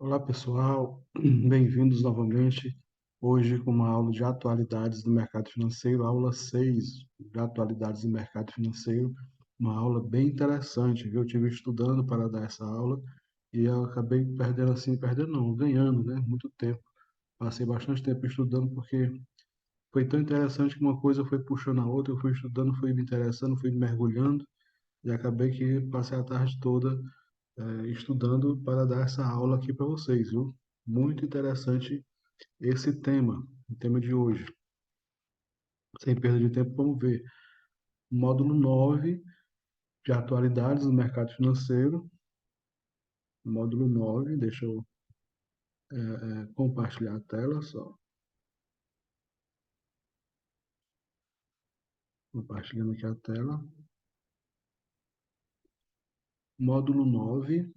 Olá pessoal, bem-vindos novamente. Hoje com uma aula de atualidades do mercado financeiro, aula 6 de atualidades do mercado financeiro, uma aula bem interessante, viu? Eu estive estudando para dar essa aula e eu acabei perdendo assim, perdendo não, ganhando, né? Muito tempo. Passei bastante tempo estudando porque foi tão interessante que uma coisa foi puxando a outra, eu fui estudando, fui me interessando, fui mergulhando e acabei que passei a tarde toda estudando para dar essa aula aqui para vocês, viu? Muito interessante esse tema, o tema de hoje. Sem perda de tempo, vamos ver. Módulo 9 de atualidades do mercado financeiro. Módulo 9, deixa eu compartilhar a tela só. Compartilhando aqui a tela. Módulo 9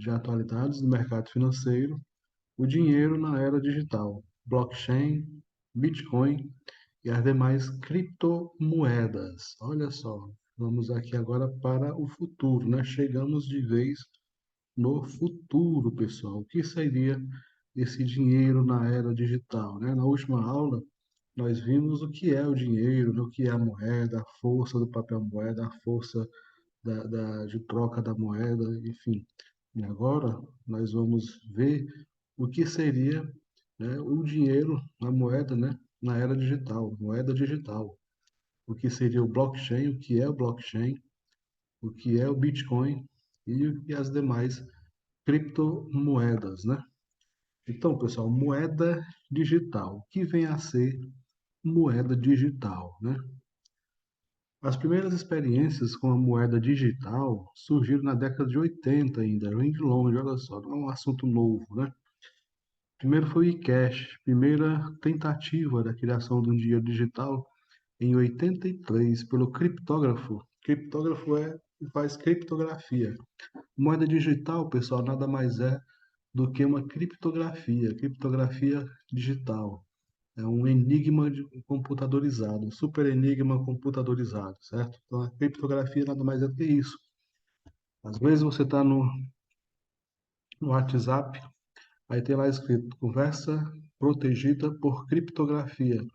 de atualidades do mercado financeiro. O dinheiro na era digital. Blockchain, Bitcoin e as demais criptomoedas. Olha só, vamos aqui agora para o futuro, né? Chegamos de vez no futuro, pessoal. O que seria esse dinheiro na era digital, né? Na última aula, nós vimos o que é o dinheiro, né? O que é a moeda, a força do papel moeda, a força de troca da moeda, enfim. E agora nós vamos ver o que seria, né, o dinheiro, a moeda, né, na era digital, moeda digital. O que seria o blockchain, o que é o blockchain, o que é o Bitcoin e as demais criptomoedas, né? Então, pessoal, moeda digital. O que vem a ser moeda digital, né? As primeiras experiências com a moeda digital surgiram na década de 80 ainda, vem de longe, olha só, não é um assunto novo, né? Primeiro foi o eCash, primeira tentativa da criação de um dinheiro digital em 83 pelo criptógrafo. Criptógrafo é que faz criptografia. Moeda digital, pessoal, nada mais é do que uma criptografia, criptografia digital. É um enigma computadorizado, um super enigma computadorizado, certo? Então, a criptografia nada mais é do que isso. Às vezes você está no WhatsApp, aí tem lá escrito conversa protegida por criptografia,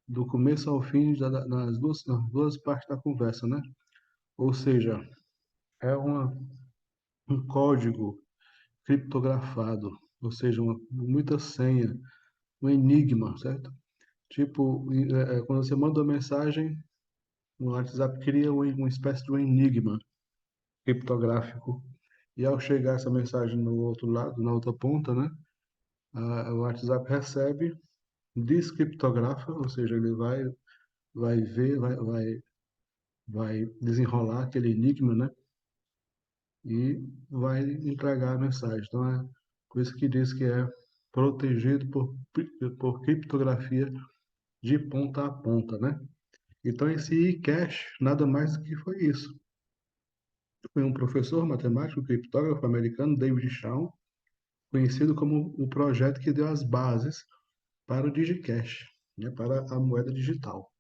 do começo ao fim, nas duas partes da conversa, né? Ou seja, é um código criptografado, ou seja, muita senha, um enigma, certo? Tipo, quando você manda uma mensagem, o WhatsApp cria uma espécie de um enigma criptográfico. E ao chegar essa mensagem no outro lado, na outra ponta, né, o WhatsApp recebe, descriptografa, ou seja, ele vai ver, vai desenrolar aquele enigma, né, e vai entregar a mensagem. Então é por isso que diz que é protegido por criptografia de ponta a ponta, né? Então esse eCash nada mais do que foi isso. Foi um professor matemático, criptógrafo americano, David Shaw, conhecido como o projeto que deu as bases para o DigiCash, né, para a moeda digital.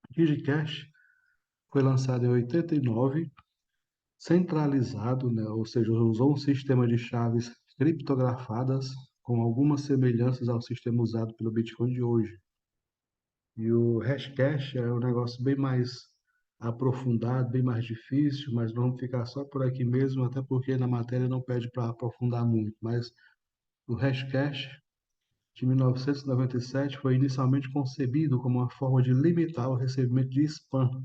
O DigiCash foi lançado em 89, centralizado, né, ou seja, usou um sistema de chaves criptografadas com algumas semelhanças ao sistema usado pelo Bitcoin de hoje. E o Hashcash é um negócio bem mais aprofundado, bem mais difícil, mas vamos ficar só por aqui mesmo, até porque na matéria não pede para aprofundar muito. Mas o Hashcash de 1997 foi inicialmente concebido como uma forma de limitar o recebimento de spam.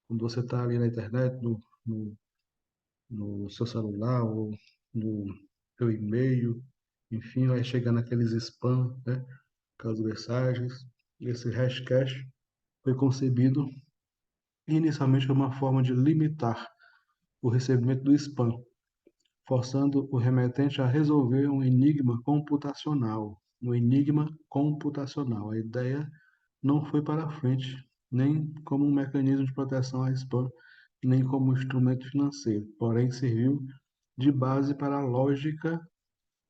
Quando você está ali na internet, no, no seu celular ou no seu e-mail, enfim, vai chegar naqueles spam, né? Aquelas mensagens. Esse hashcash foi concebido inicialmente como uma forma de limitar o recebimento do spam, forçando o remetente a resolver um enigma computacional. Um enigma computacional. A ideia não foi para frente, nem como um mecanismo de proteção a spam, nem como instrumento financeiro, porém serviu de base para a lógica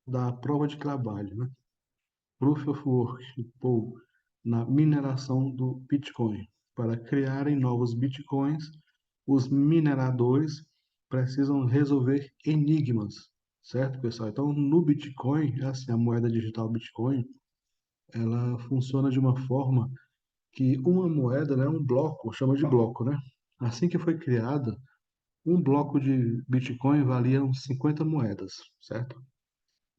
da prova de trabalho, né? Proof of Work, ou na mineração do Bitcoin. Para criarem novos Bitcoins, os mineradores precisam resolver enigmas, certo, pessoal? Então, no Bitcoin, assim, a moeda digital Bitcoin, ela funciona de uma forma que uma moeda, né, um bloco, chama de bloco, né? Assim que foi criada, um bloco de Bitcoin valia uns 50 moedas, certo?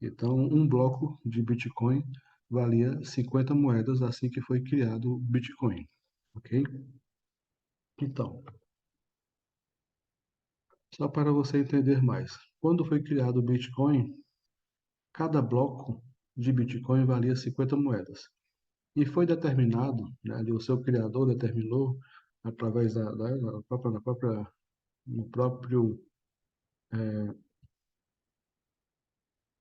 Então, um bloco de Bitcoin valia 50 moedas assim que foi criado o Bitcoin, ok? Então, só para você entender mais, quando foi criado o Bitcoin, cada bloco de Bitcoin valia 50 moedas. E foi determinado, né, ali o seu criador determinou, através no próprio,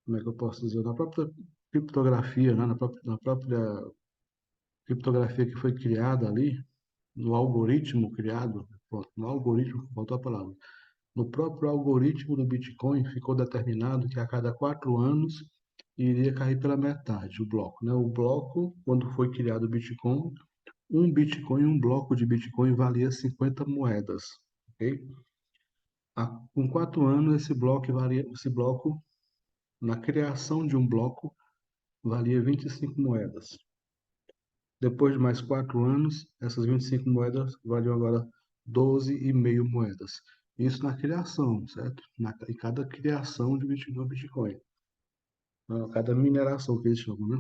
como é que eu posso dizer, na própria criptografia, né, na própria criptografia que foi criada ali, no algoritmo criado, pronto, no algoritmo, faltou a palavra, no próprio algoritmo do Bitcoin ficou determinado que a cada 4 anos iria cair pela metade o bloco, né? O bloco, quando foi criado o Bitcoin, um bloco de Bitcoin valia 50 moedas, ok? Com 4 anos, esse bloco, na criação de um bloco, valia 25 moedas. Depois de mais 4 anos, essas 25 moedas valiam agora 12,5 moedas. Isso na criação, certo? Em cada criação de Bitcoin. Cada mineração que eles chamam, né?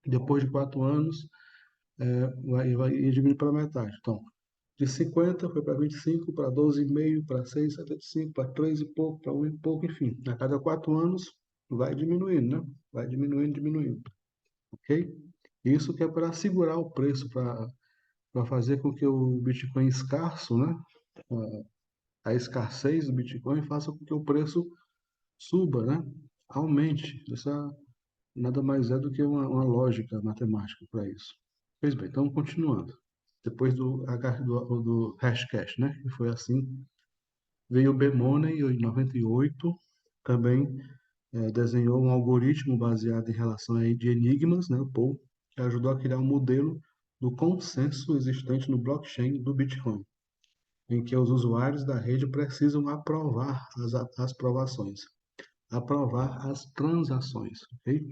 Depois de 4 anos, vai diminuir pela metade. Então, de 50 foi para 25, para 12,5, para 6,75, para 3 e pouco, para 1 e pouco, enfim. A cada 4 anos vai diminuindo, né? Vai diminuindo, diminuindo. Ok? Isso que é para segurar o preço, para fazer com que o Bitcoin escasso, né? A escassez do Bitcoin faça com que o preço suba, né? Aumente. Isso nada mais é do que uma lógica matemática para isso. Pois bem, então continuando. Depois do Hashcash, né? Que foi assim. Veio o B-Money em 98, também desenhou um algoritmo baseado em relação aí de enigmas, né? O Paul, que ajudou a criar um modelo do consenso existente no blockchain do Bitcoin, em que os usuários da rede precisam aprovar as provações, aprovar as transações, ok?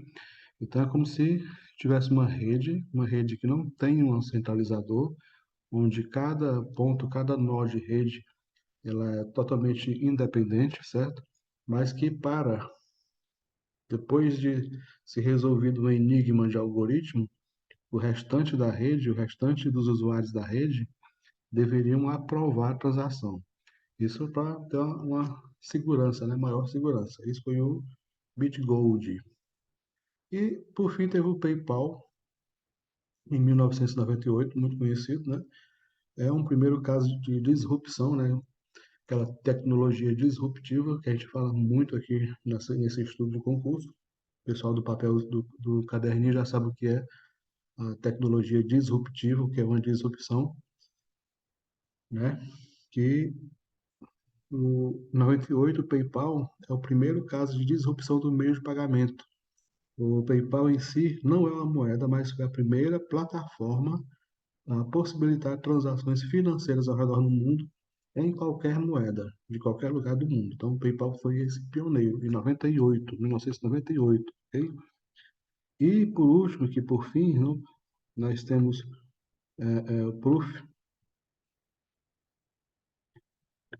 Então é como se tivesse uma rede que não tem um centralizador, onde cada ponto, cada nó de rede, ela é totalmente independente, certo? Mas que depois de se resolvido o enigma de algoritmo, o restante da rede, o restante dos usuários da rede, deveriam aprovar a transação. Isso para ter uma segurança, né? Maior segurança. Isso foi o BitGold. E, por fim, teve o PayPal, em 1998, muito conhecido, né? É um primeiro caso de disrupção, né? Aquela tecnologia disruptiva que a gente fala muito aqui nesse estudo do concurso. O pessoal do papel do caderninho já sabe o que é a tecnologia disruptiva, o que é uma disrupção, né? Que o 98, o PayPal é o primeiro caso de disrupção do meio de pagamento. O PayPal em si não é uma moeda, mas foi a primeira plataforma a possibilitar transações financeiras ao redor do mundo em qualquer moeda, de qualquer lugar do mundo. Então, o PayPal foi esse pioneiro, em 98, 1998, ok? E, por último, que por fim, né, nós temos o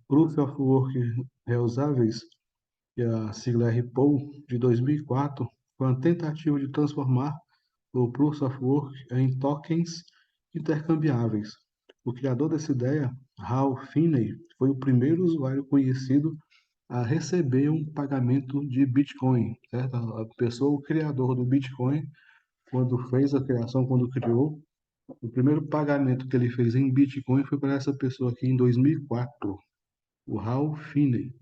Proof of Work reusáveis, que é a sigla RPOW, de 2004, foi uma tentativa de transformar o Proof of Work em tokens intercambiáveis. O criador dessa ideia, Hal Finney, foi o primeiro usuário conhecido a receber um pagamento de Bitcoin, certo? A pessoa, o criador do Bitcoin, quando fez a criação, quando criou, o primeiro pagamento que ele fez em Bitcoin foi para essa pessoa aqui em 2004, o Hal Finney.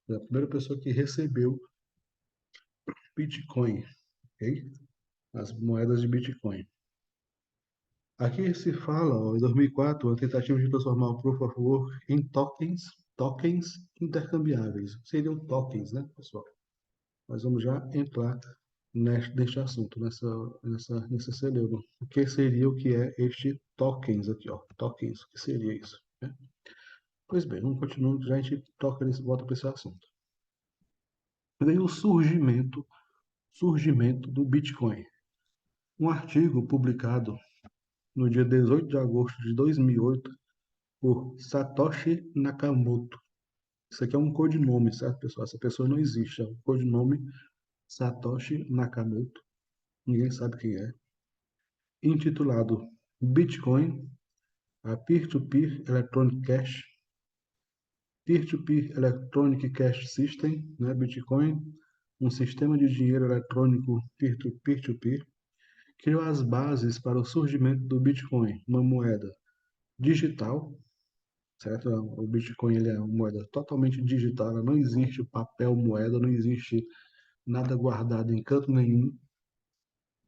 Foi a primeira pessoa que recebeu Bitcoin, ok? As moedas de Bitcoin. Aqui se fala, ó, em 2004, a tentativa de transformar o Proof of Work em tokens intercambiáveis. Seriam tokens, né, pessoal? Mas vamos já entrar neste assunto, nesse celeuma. O que seria o que é este tokens aqui, ó? Tokens, o que seria isso, né? Pois bem, vamos continuando, já a gente volta para esse assunto. veio o surgimento do Bitcoin. Um artigo publicado no dia 18 de agosto de 2008 por Satoshi Nakamoto. Isso aqui é um codinome, certo, pessoal? Essa pessoa não existe, é um codinome Satoshi Nakamoto, ninguém sabe quem é, intitulado Bitcoin, a Peer-to-Peer Electronic Cash, Peer-to-Peer Electronic Cash System, né, Bitcoin, um sistema de dinheiro eletrônico peer-to-peer, criou as bases para o surgimento do Bitcoin, uma moeda digital, certo? O Bitcoin ele é uma moeda totalmente digital, ela não existe papel moeda, não existe nada guardado em canto nenhum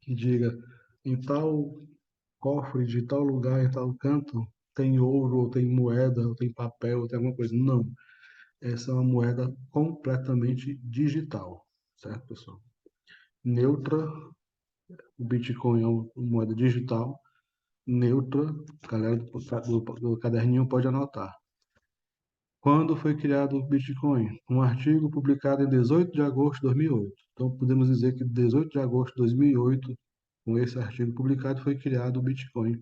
que diga em tal cofre de tal lugar, em tal canto, tem ouro, ou tem moeda, ou tem papel, ou tem alguma coisa. Não. Essa é uma moeda completamente digital, certo, pessoal? Neutra, o Bitcoin é uma moeda digital, neutra, a galera do caderninho pode anotar. Quando foi criado o Bitcoin? Um artigo publicado em 18 de agosto de 2008. Então, podemos dizer que 18 de agosto de 2008, com esse artigo publicado, foi criado o Bitcoin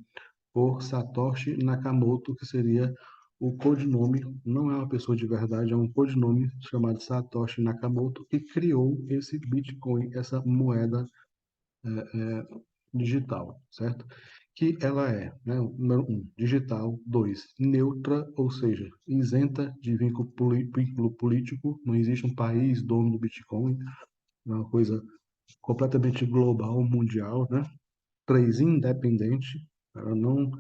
por Satoshi Nakamoto, que seria o codinome, não é uma pessoa de verdade, é um codinome chamado Satoshi Nakamoto, que criou esse Bitcoin, essa moeda digital, certo? Que ela é, né, número um, digital, dois, neutra, ou seja, isenta de vínculo político, não existe um país dono do Bitcoin, é uma coisa completamente global, mundial, né? Três, independente, ela não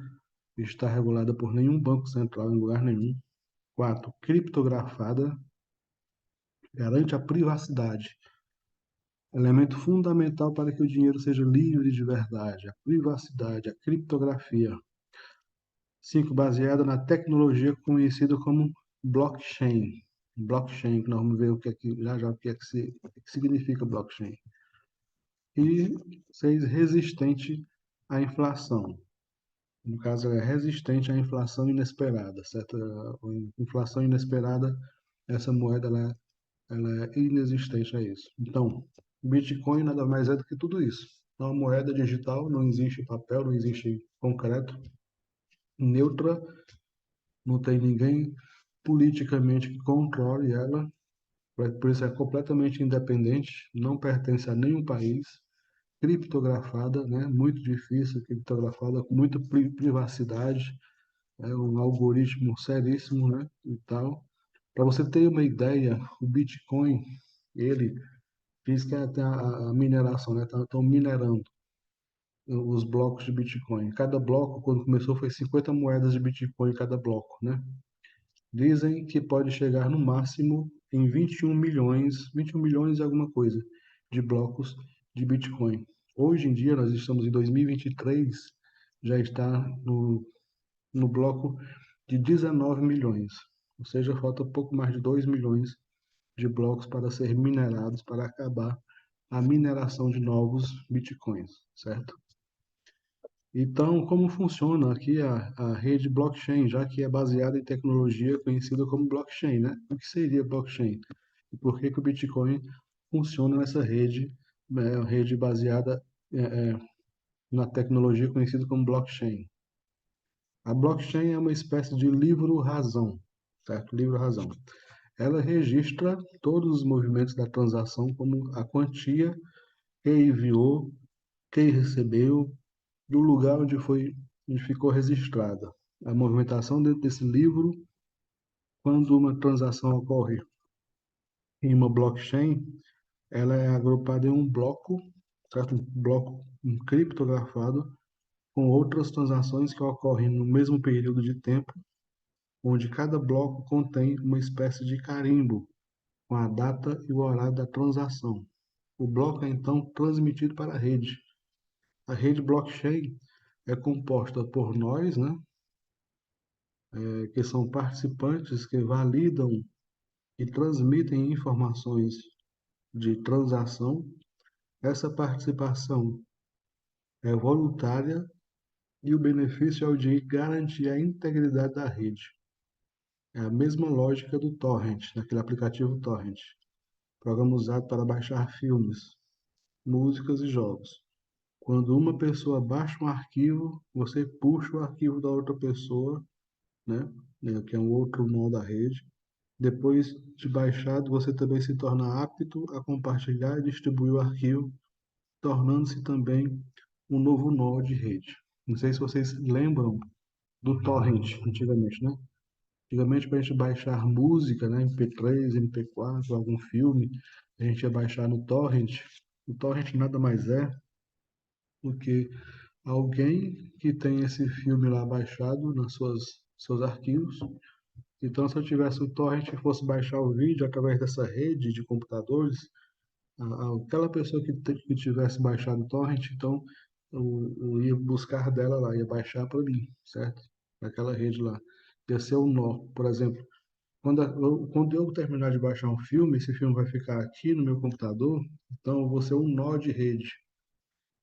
está regulada por nenhum banco central em lugar nenhum. Quatro, criptografada, garante a privacidade, elemento fundamental para que o dinheiro seja livre de verdade, a privacidade, a criptografia. Cinco, baseada na tecnologia conhecida como blockchain. Blockchain, que nós vamos ver o que é que, já já o que é o que significa blockchain. E seis, resistente à inflação. No caso, ela é resistente à inflação inesperada, certo? A inflação inesperada, essa moeda ela é inexistente a isso. Então, Bitcoin nada mais é do que tudo isso. É uma moeda digital, não existe papel, não existe concreto, neutra, não tem ninguém politicamente que controle ela, por isso é completamente independente, não pertence a nenhum país, criptografada, né? Muito difícil, criptografada, com muita privacidade, é um algoritmo seríssimo, né? E tal. Para você ter uma ideia, o Bitcoin, ele diz que até a mineração, né? Estão minerando os blocos de Bitcoin. Cada bloco, quando começou, foi 50 moedas de Bitcoin cada bloco, né? Dizem que pode chegar no máximo em 21 milhões e alguma coisa de blocos de Bitcoin. Hoje em dia, nós estamos em 2023, já está no bloco de 19 milhões. Ou seja, falta pouco mais de 2 milhões de blocos para ser minerados para acabar a mineração de novos bitcoins, certo? Então, como funciona aqui a rede blockchain, já que é baseada em tecnologia conhecida como blockchain, né? O que seria blockchain? E por que que o Bitcoin funciona nessa rede, rede baseada na tecnologia conhecida como blockchain? A blockchain é uma espécie de livro-razão, certo? Livro-razão. Ela registra todos os movimentos da transação, como a quantia, quem enviou, quem recebeu, do lugar onde ficou registrada. A movimentação dentro desse livro, quando uma transação ocorre em uma blockchain, ela é agrupada em um bloco, certo? Um bloco criptografado com outras transações que ocorrem no mesmo período de tempo, onde cada bloco contém uma espécie de carimbo com a data e o horário da transação. O bloco é então transmitido para a rede. A rede blockchain é composta por nós, né, que são participantes que validam e transmitem informações de transação. Essa participação é voluntária e o benefício é o de garantir a integridade da rede. É a mesma lógica do torrent, daquele aplicativo torrent. Programa usado para baixar filmes, músicas e jogos. Quando uma pessoa baixa um arquivo, você puxa o arquivo da outra pessoa, né? Que é um outro nó da rede. Depois de baixado, você também se torna apto a compartilhar e distribuir o arquivo, tornando-se também um novo nó de rede. Não sei se vocês lembram do torrent, antigamente, né? Antigamente, para a gente baixar música, né, MP3, MP4, algum filme, a gente ia baixar no torrent. O torrent nada mais é do que alguém que tem esse filme lá baixado nas seus arquivos. Então, se eu tivesse o torrent e fosse baixar o vídeo através dessa rede de computadores, aquela pessoa que tivesse baixado o torrent, então eu ia buscar dela lá, ia baixar para mim, certo? Naquela rede lá. Ia ser um nó, por exemplo. Quando eu terminar de baixar um filme, esse filme vai ficar aqui no meu computador, então eu vou ser um nó de rede.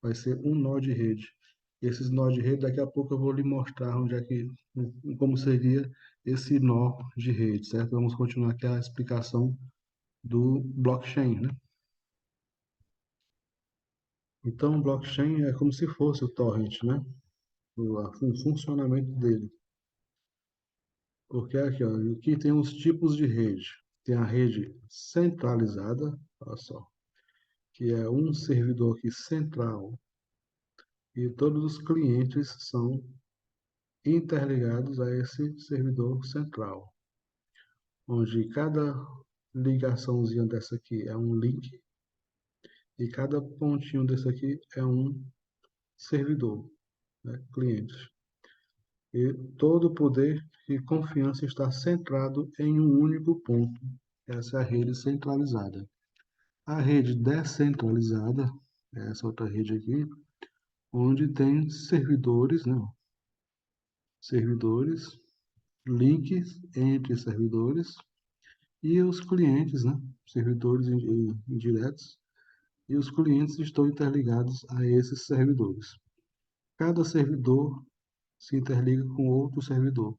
Vai ser um nó de rede. Esses nós de rede, daqui a pouco eu vou lhe mostrar onde é que, como seria esse nó de rede, certo? Vamos continuar aqui a explicação do blockchain, né? Então, o blockchain é como se fosse o torrent, né? O funcionamento dele. Porque aqui, ó, aqui tem os tipos de rede. Tem a rede centralizada, olha só, que é um servidor aqui central e todos os clientes são interligados a esse servidor central, onde cada ligaçãozinha dessa aqui é um link e cada pontinho desse aqui é um servidor, né, cliente. E todo o poder e confiança está centrado em um único ponto. Essa é a rede centralizada. A rede descentralizada, é essa outra rede aqui, onde tem servidores, né? Servidores, links entre servidores e os clientes, né? Servidores indiretos, e os clientes estão interligados a esses servidores. Cada servidor se interliga com outro servidor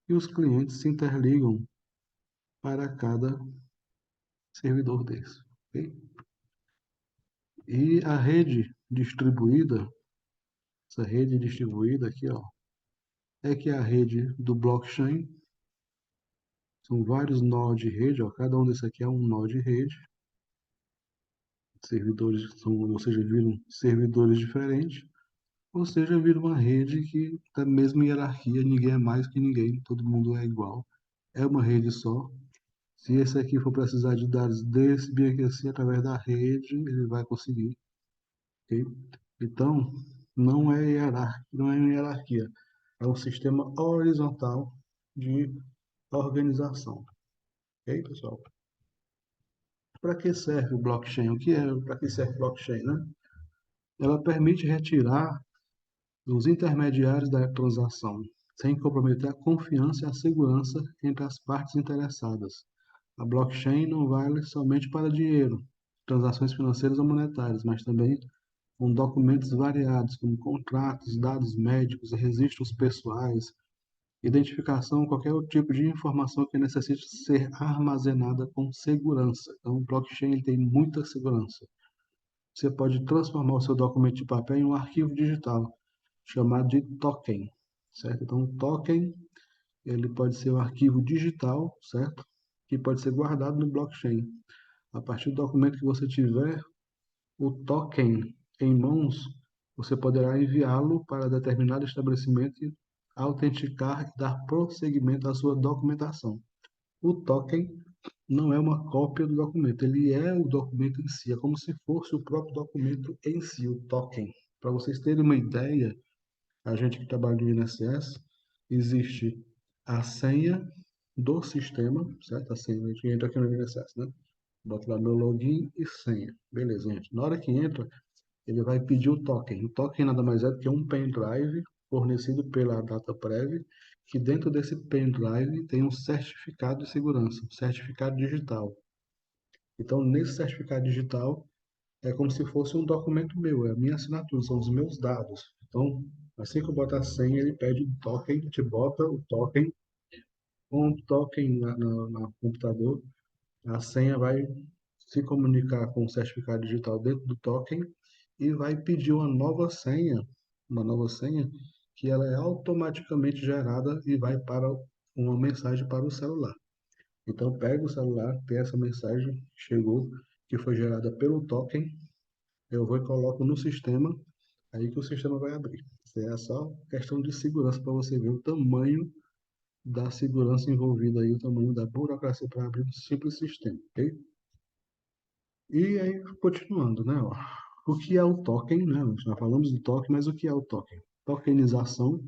e os clientes se interligam para cada servidor desse. Ok? E a rede distribuída, essa rede distribuída aqui, ó, é que é a rede do blockchain. São vários nós de rede, ó, cada um desse aqui é um nó de rede. Servidores são, ou seja, viram servidores diferentes, ou seja, vira uma rede que está na mesma hierarquia, ninguém é mais que ninguém, todo mundo é igual. É uma rede só. Se esse aqui for precisar de dados desse bem aqui assim, através da rede, ele vai conseguir. Ok? Então, não é uma hierarquia, é um sistema horizontal de organização. Ok, pessoal? Para que serve o blockchain? Para que serve o blockchain, né? Ela permite retirar os intermediários da transação, sem comprometer a confiança e a segurança entre as partes interessadas. A blockchain não vale somente para dinheiro, transações financeiras ou monetárias, mas também com documentos variados, como contratos, dados médicos, registros pessoais, identificação, qualquer outro tipo de informação que necessite ser armazenada com segurança. Então, o blockchain ele tem muita segurança. Você pode transformar o seu documento de papel em um arquivo digital, chamado de token, certo? Então, o token, ele pode ser um arquivo digital, certo? Que pode ser guardado no blockchain. A partir do documento que você tiver, o token em mãos, você poderá enviá-lo para determinado estabelecimento e autenticar e dar prosseguimento à sua documentação. O token não é uma cópia do documento, ele é o documento em si, é como se fosse o próprio documento em si, o token. Para vocês terem uma ideia, a gente que trabalha no INSS, existe a senha do sistema, certo? A senha, a gente entra aqui no INSS, né? Bota lá meu login e senha. Beleza, gente. Na hora que entra, ele vai pedir o token. O token nada mais é do que um pendrive fornecido pela DataPrev, que dentro desse pendrive tem um certificado de segurança, um certificado digital. Então, nesse certificado digital, é como se fosse um documento meu, é a minha assinatura, são os meus dados. Então, assim que eu botar a senha, ele pede o token, te bota o token, com o token na computador, a senha vai se comunicar com o certificado digital dentro do token e vai pedir uma nova senha que ela é automaticamente gerada e vai para uma mensagem para o celular. Então pega o celular, tem essa mensagem que chegou, que foi gerada pelo token, eu vou e coloco no sistema, aí que o sistema vai abrir. Isso é só questão de segurança para você ver o tamanho da segurança envolvida aí, o tamanho da burocracia para abrir um simples sistema, ok? E aí, continuando, né? Ó, o que é o token, né? Nós já falamos do token, mas o que é o token? Tokenização.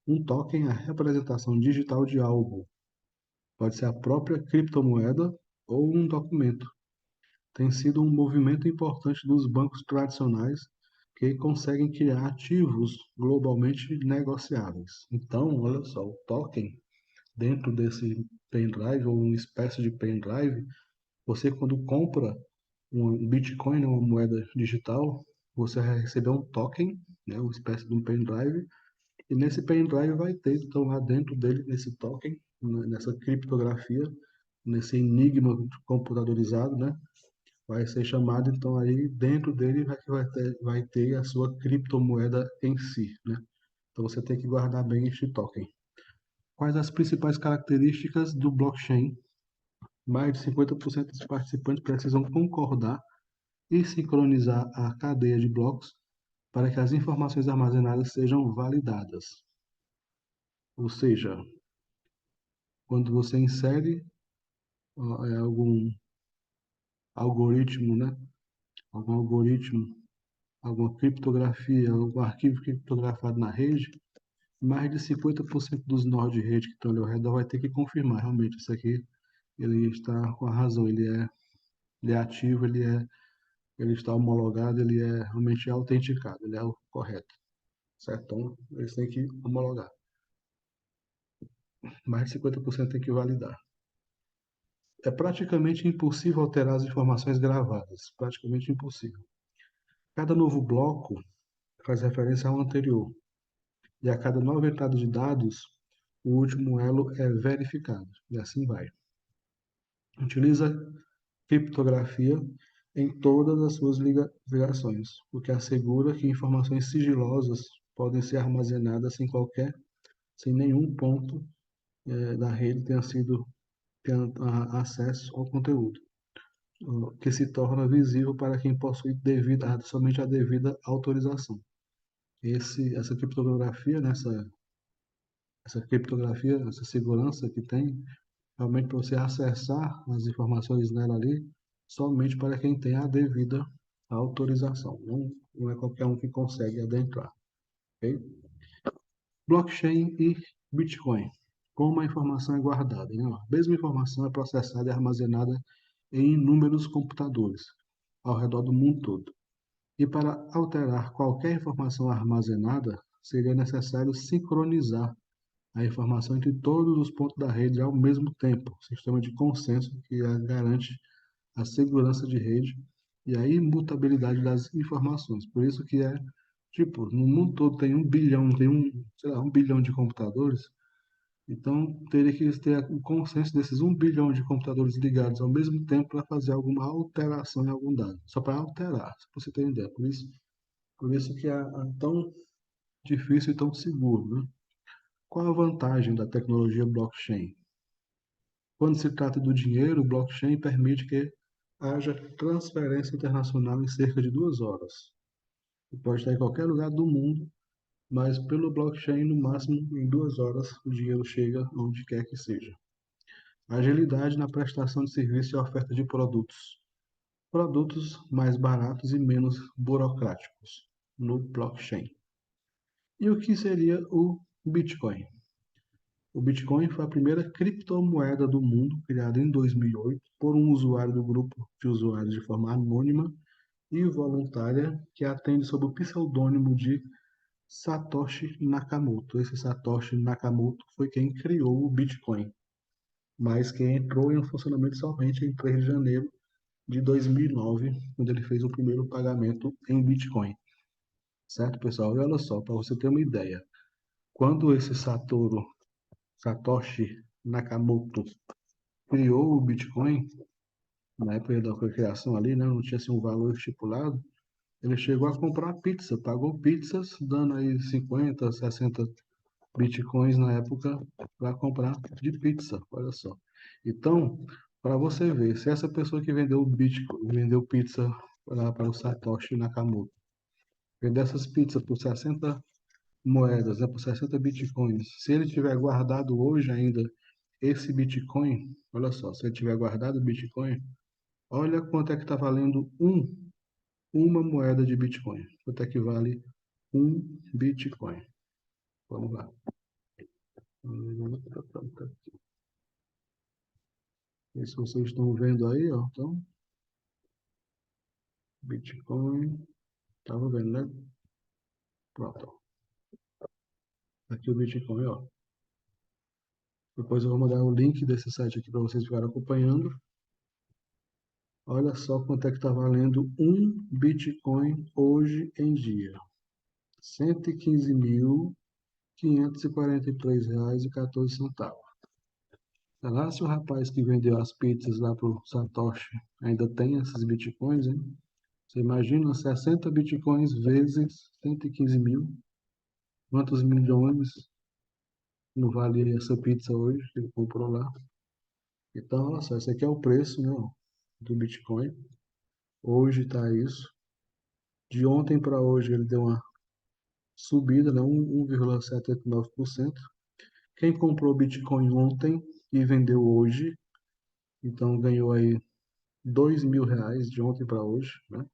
Um token é a representação digital de algo. Pode ser a própria criptomoeda ou um documento. Tem sido um movimento importante dos bancos tradicionais que conseguem criar ativos globalmente negociáveis. Então, olha só, o token dentro desse pendrive ou uma espécie de pendrive, você quando compra um Bitcoin, né, uma moeda digital, você vai receber um token, né, uma espécie de um pendrive, e nesse pendrive vai ter, então lá dentro dele, nesse token, nessa criptografia, nesse enigma computadorizado, né, vai ser chamado, então aí dentro dele vai ter a sua criptomoeda em si, né? Então você tem que guardar bem este token. Quais as principais características do blockchain? Mais de 50% dos participantes precisam concordar e sincronizar a cadeia de blocos para que as informações armazenadas sejam validadas. Ou seja, quando você insere algum algoritmo, né? Algum algoritmo, alguma criptografia, algum arquivo criptografado na rede, mais de 50% dos nós de rede que estão ali ao redor vai ter que confirmar realmente isso aqui, ele está com a razão, ele é ativo, ele está homologado, ele é realmente autenticado, ele é o correto, certo? Então, eles têm que homologar. Mais de 50% tem que validar. É praticamente impossível alterar as informações gravadas, praticamente impossível. Cada novo bloco faz referência ao anterior, e a cada nova entrada de dados, o último elo é verificado, e assim vai. Utiliza criptografia em todas as suas ligações, o que assegura que informações sigilosas podem ser armazenadas sem nenhum ponto da rede tenha acesso ao conteúdo, o que se torna visível para quem possui somente a devida autorização. Essa criptografia, essa criptografia, essa segurança que tem, realmente para você acessar as informações nela ali, somente para quem tem a devida autorização. Não é qualquer um que consegue adentrar. Ok? Blockchain e Bitcoin. Como a informação é guardada, né? A mesma informação é processada e armazenada em inúmeros computadores ao redor do mundo todo. E para alterar qualquer informação armazenada, seria necessário sincronizar a informação entre todos os pontos da rede ao mesmo tempo, sistema de consenso que garante a segurança de rede e a imutabilidade das informações. Por isso que tipo, no mundo todo tem 1 bilhão, sei lá, 1 bilhão de computadores, então teria que ter o consenso desses 1 bilhão de computadores ligados ao mesmo tempo para fazer alguma alteração em algum dado, só para alterar, se você tem ideia. Por isso que é tão difícil e tão seguro, né? Qual a vantagem da tecnologia blockchain? Quando se trata do dinheiro, o blockchain permite que haja transferência internacional em cerca de 2 horas. Você pode estar em qualquer lugar do mundo, mas pelo blockchain, no máximo em 2 horas, o dinheiro chega onde quer que seja. Agilidade na prestação de serviço e oferta de produtos. Produtos mais baratos e menos burocráticos no blockchain. E o que seria o Bitcoin? O Bitcoin foi a primeira criptomoeda do mundo, criada em 2008 por um usuário do grupo de usuários de forma anônima e voluntária, que atende sob o pseudônimo de Satoshi Nakamoto. Esse Satoshi Nakamoto foi quem criou o Bitcoin, mas quem entrou em funcionamento somente em 3 de janeiro de 2009, quando ele fez o primeiro pagamento em Bitcoin. Certo, pessoal? E olha só, para você ter uma ideia, quando esse Satoshi Nakamoto criou o Bitcoin, na época da criação ali, né, não tinha assim, um valor estipulado, ele chegou a comprar pizza, pagou pizzas, dando aí 50, 60 bitcoins na época para comprar de pizza, olha só. Então, para você ver, se essa pessoa que vendeu Bitcoin, vendeu pizza para o Satoshi Nakamoto, vender essas pizzas por 60 moedas, né, por 60 bitcoins, se ele tiver guardado hoje ainda esse Bitcoin, olha só, se ele tiver guardado o Bitcoin, olha quanto é que está valendo uma moeda de Bitcoin. Quanto é que vale um Bitcoin? Vamos lá. E se vocês estão vendo aí, ó, então, Bitcoin, estava vendo, né? Pronto, ó. Aqui o Bitcoin, ó. Depois eu vou mandar o link desse site aqui para vocês ficarem acompanhando. Olha só quanto é que está valendo um Bitcoin hoje em dia. R$ 115.543,14. Sei lá se o rapaz que vendeu as pizzas lá pro Satoshi ainda tem esses bitcoins, hein? Você imagina 60 bitcoins vezes 115 mil? Quantos milhões não vale essa pizza hoje que ele comprou lá? Então, olha só, esse aqui é o preço, né, ó, do Bitcoin. Hoje está isso. De ontem para hoje ele deu uma subida, né, 1,79%. Quem comprou Bitcoin ontem e vendeu hoje, então ganhou aí R$ 2.000 de ontem para hoje, né?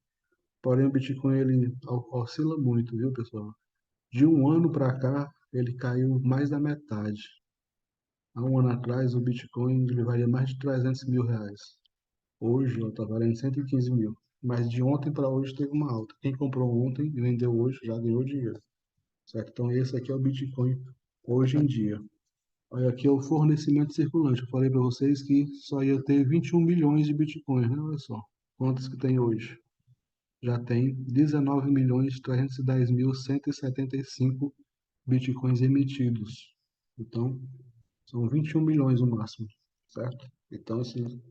Porém, o Bitcoin ele oscila muito, viu, pessoal? De um ano para cá, ele caiu mais da metade. Há um ano atrás, o Bitcoin ele valia mais de R$ 300.000. Hoje, está valendo 115 mil. Mas de ontem para hoje teve uma alta. Quem comprou ontem e vendeu hoje já ganhou dinheiro. Certo? Então, esse aqui é o Bitcoin hoje em dia. Olha, aqui é o fornecimento circulante. Eu falei para vocês que só ia ter 21 milhões de Bitcoins, né? Olha só. Quantos que tem hoje? Já tem 19.310.175 bitcoins emitidos. Então, são 21 milhões no máximo, certo? Então, assim,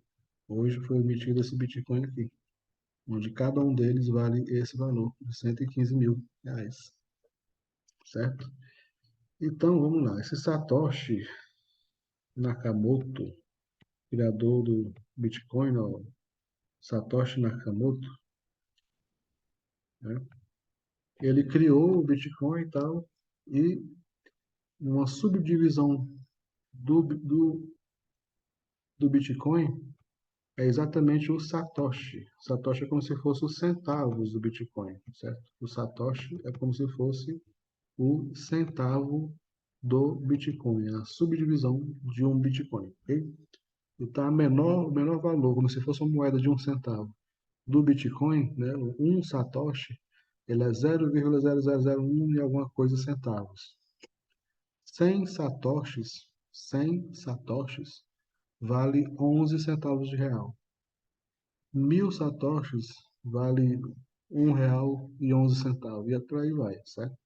hoje foi emitido esse bitcoin aqui, onde cada um deles vale esse valor de R$ 115.000, certo? Então, vamos lá. Esse Satoshi Nakamoto, criador do Bitcoin, ó, Satoshi Nakamoto, né? Ele criou o Bitcoin e tal, e uma subdivisão do Bitcoin é exatamente o Satoshi. Satoshi é como se fosse os centavos do Bitcoin, certo? O Satoshi é como se fosse o centavo do Bitcoin, a subdivisão de um Bitcoin, ok? Então, o menor valor, como se fosse uma moeda de um centavo do Bitcoin, né? Um Satoshi, ele é 0,0001 e alguma coisa centavos. 100 satoshis vale 11 centavos de real. 1.000 satoshis vale R$ 1,11. E por aí vai, certo?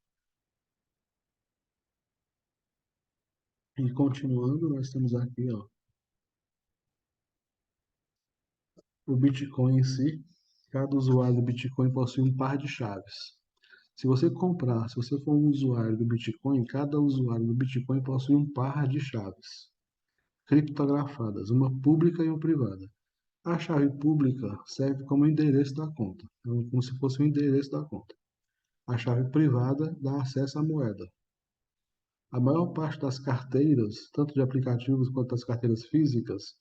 E continuando, nós temos aqui, ó, o Bitcoin em si. Cada usuário do Bitcoin possui um par de chaves. Se você for um usuário do Bitcoin, cada usuário do Bitcoin possui um par de chaves criptografadas, uma pública e uma privada. A chave pública serve como endereço da conta, como se fosse o endereço da conta. A chave privada dá acesso à moeda. A maior parte das carteiras, tanto de aplicativos quanto das carteiras físicas,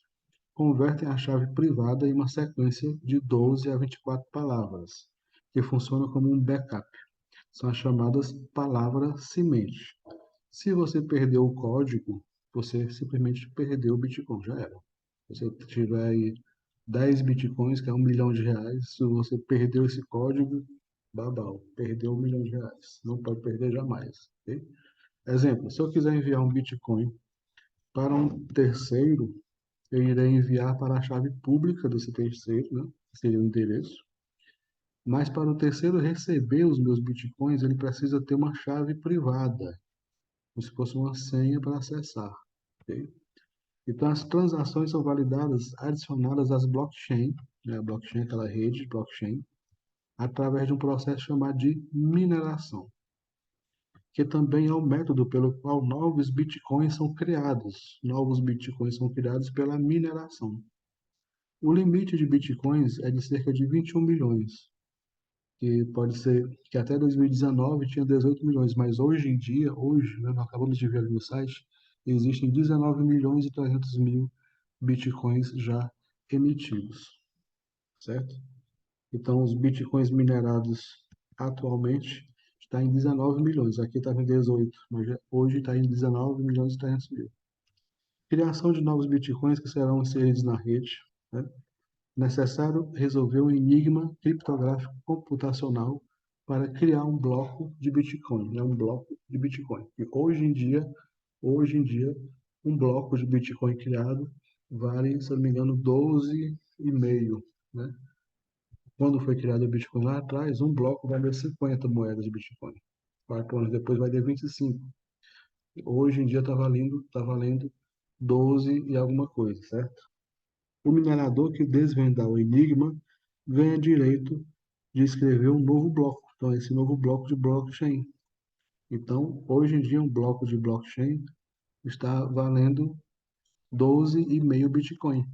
convertem a chave privada em uma sequência de 12 a 24 palavras, que funciona como um backup. São as chamadas palavras semente. Se você perdeu o código, você simplesmente perdeu o Bitcoin, já era. Se você tiver aí 10 Bitcoins, que é R$ 1 milhão, se você perdeu esse código, babau, perdeu R$ 1 milhão. Não pode perder jamais. Ok? Exemplo, se eu quiser enviar um Bitcoin para um terceiro, eu irei enviar para a chave pública desse terceiro, né? Que seria o endereço. Mas para o terceiro receber os meus Bitcoins, ele precisa ter uma chave privada, como se fosse uma senha para acessar. Ok? Então, as transações são validadas, adicionadas às blockchain, né? A blockchain é aquela rede de blockchain, através de um processo chamado de mineração, que também é o método pelo qual novos bitcoins são criados. Novos bitcoins são criados pela mineração. O limite de bitcoins é de cerca de 21 milhões, que pode ser que até 2019 tinha 18 milhões, mas hoje em dia, hoje, né, nós acabamos de ver ali no site, existem 19 milhões e 300 mil bitcoins já emitidos, certo? Então, os bitcoins minerados atualmente está em 19 milhões. Aqui estava em 18, mas hoje está em 19 milhões e 300 mil. Criação de novos bitcoins que serão inseridos na rede, né? Necessário resolver um enigma criptográfico computacional para criar um bloco de Bitcoin, né? Um bloco de Bitcoin. E hoje em dia, um bloco de Bitcoin criado vale, se eu não me engano, 12,5, né? Quando foi criado o Bitcoin lá atrás, um bloco valia 50 moedas de Bitcoin. 4 anos depois vai ter 25. Hoje em dia tá valendo 12 e alguma coisa, certo? O minerador que desvendar o enigma ganha direito de escrever um novo bloco. Então, esse novo bloco de blockchain. Então, hoje em dia, um bloco de blockchain está valendo 12,5 Bitcoin.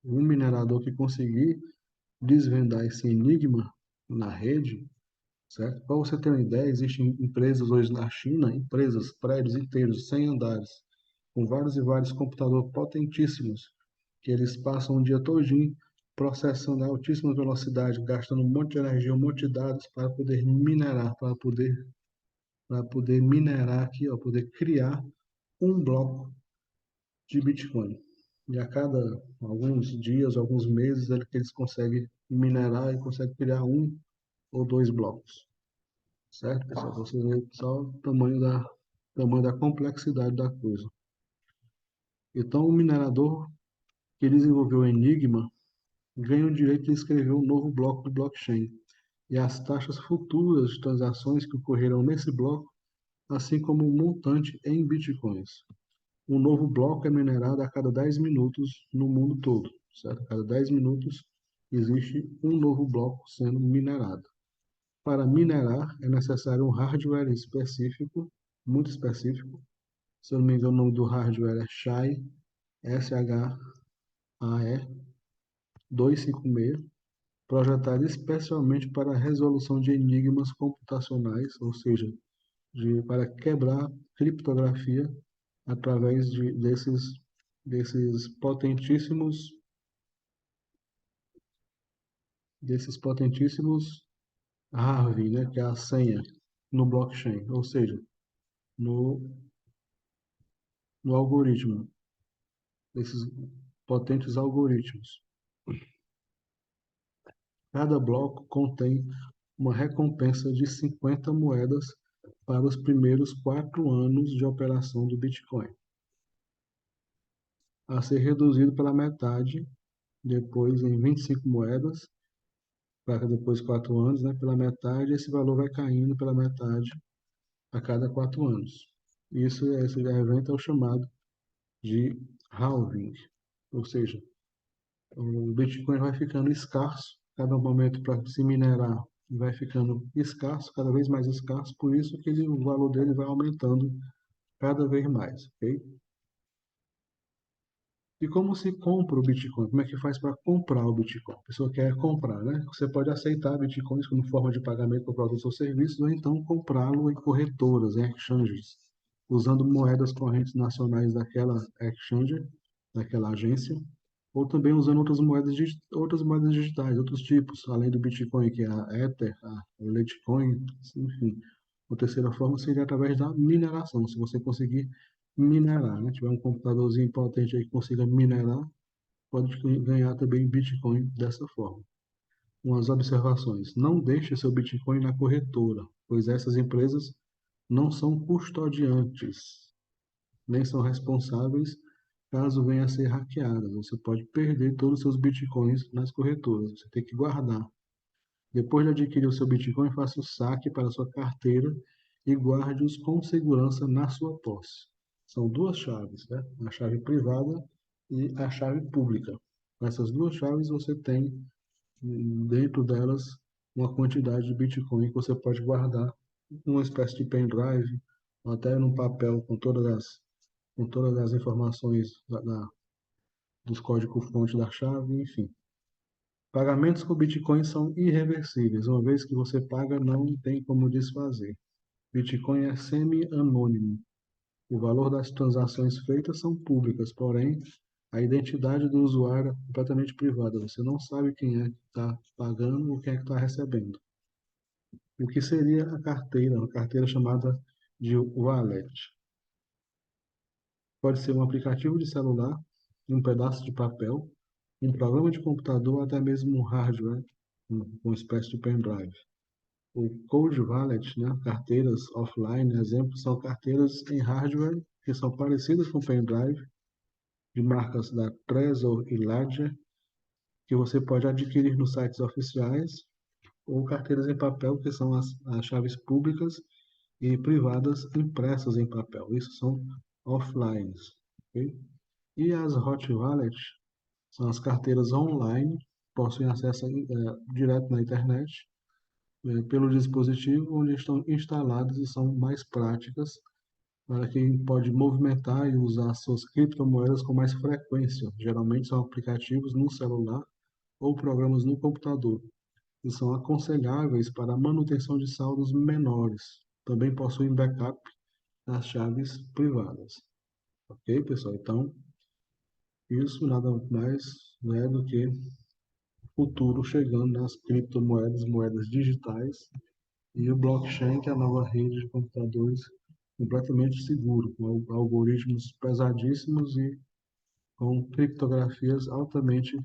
Um minerador que conseguir desvendar esse enigma na rede, certo? Para você ter uma ideia, existem empresas hoje na China, empresas, prédios inteiros, 100 andares, com vários e vários computadores potentíssimos, que eles passam o dia todinho processando a altíssima velocidade, gastando um monte de energia, um monte de dados para poder minerar, para poder minerar aqui, ó, poder criar um bloco de Bitcoin. E a cada alguns dias, alguns meses, eles conseguem minerar e conseguem criar um ou dois blocos. Certo, pessoal? Pra vocês verem só o tamanho da complexidade da coisa. Então, o minerador que desenvolveu o Enigma ganha o direito de escrever um novo bloco do blockchain e as taxas futuras de transações que ocorrerão nesse bloco, assim como o montante em bitcoins. Um novo bloco é minerado a cada 10 minutos no mundo todo, certo? A cada 10 minutos existe um novo bloco sendo minerado. Para minerar é necessário um hardware específico, muito específico. Se eu não me engano, o nome do hardware é SHAE, SHAE 256, projetado especialmente para a resolução de enigmas computacionais, ou seja, para quebrar criptografia através desses potentíssimos, desses potentíssimos Harvey, né, que é a senha no blockchain, ou seja, no, no algoritmo, desses potentes algoritmos. Cada bloco contém uma recompensa de 50 moedas para os primeiros 4 anos de operação do Bitcoin, a ser reduzido pela metade depois em 25 moedas, para depois de 4 anos, né, pela metade, esse valor vai caindo pela metade a cada 4 anos. Esse evento é o chamado de halving, ou seja, o Bitcoin vai ficando escasso, cada momento para se minerar vai ficando escasso, cada vez mais escasso, por isso que o valor dele vai aumentando cada vez mais, ok? E como se compra o Bitcoin? Como é que faz para comprar o Bitcoin? A pessoa quer comprar, né? Você pode aceitar Bitcoins como forma de pagamento por produtos ou serviços, ou então comprá-lo em corretoras, em exchanges, usando moedas correntes nacionais daquela exchange, daquela agência, ou também usando outras moedas digitais, outros tipos, além do Bitcoin, que é a Ether, a Litecoin, enfim. A terceira forma seria através da mineração. Se você conseguir minerar, né? Tiver um computadorzinho potente aí que consiga minerar, pode ganhar também Bitcoin dessa forma. Umas observações. Não deixe seu Bitcoin na corretora, pois essas empresas não são custodiantes, nem são responsáveis caso venha a ser hackeada. Você pode perder todos os seus Bitcoins nas corretoras. Você tem que guardar. Depois de adquirir o seu Bitcoin, faça o saque para a sua carteira e guarde-os com segurança na sua posse. São duas chaves, né? A chave privada e a chave pública. Com essas duas chaves você tem dentro delas uma quantidade de Bitcoin que você pode guardar numa espécie de pendrive, ou até num papel com todas as informações dos códigos-fonte da chave, enfim. Pagamentos com Bitcoin são irreversíveis. Uma vez que você paga, não tem como desfazer. Bitcoin é semi-anônimo. O valor das transações feitas são públicas, porém, a identidade do usuário é completamente privada. Você não sabe quem é que está pagando ou quem é que está recebendo. O que seria a carteira? Uma carteira chamada de wallet. Pode ser um aplicativo de celular, um pedaço de papel, um programa de computador, ou até mesmo um hardware, uma espécie de pendrive. O Cold Wallet, né, carteiras offline, exemplo, são carteiras em hardware que são parecidas com pendrive, de marcas da Trezor e Ledger, que você pode adquirir nos sites oficiais, ou carteiras em papel, que são as chaves públicas e privadas impressas em papel. Isso são offline. Ok? E as hot wallets são as carteiras online, possuem acesso direto na internet, pelo dispositivo onde estão instaladas e são mais práticas para quem pode movimentar e usar suas criptomoedas com mais frequência. Geralmente são aplicativos no celular ou programas no computador e são aconselháveis para a manutenção de saldos menores. Também possuem backup nas chaves privadas. Ok, pessoal? Então, isso nada mais, né, do que futuro chegando nas criptomoedas, moedas digitais e o blockchain, que é a nova rede de computadores completamente seguro, com algoritmos pesadíssimos e com criptografias altamente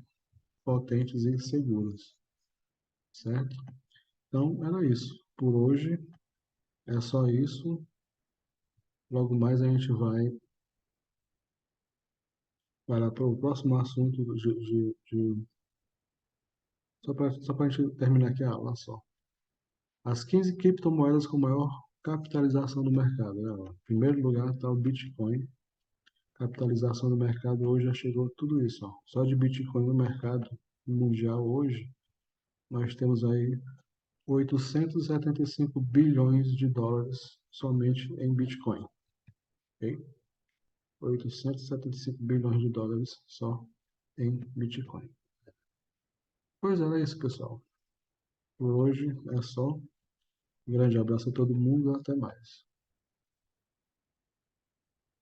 potentes e seguras, certo? Então, era isso. Por hoje, é só isso. Logo mais a gente vai para o próximo assunto só para a gente terminar aqui a aula só. As 15 criptomoedas com maior capitalização do mercado, né? Ó, em primeiro lugar está o Bitcoin. Capitalização do mercado hoje já chegou a tudo isso, ó. Só de Bitcoin no mercado mundial hoje, nós temos aí 875 bilhões de dólares somente em Bitcoin, ok? 875 bilhões de dólares só em Bitcoin. Pois é isso, pessoal. Por hoje é só. Um grande abraço a todo mundo, até mais.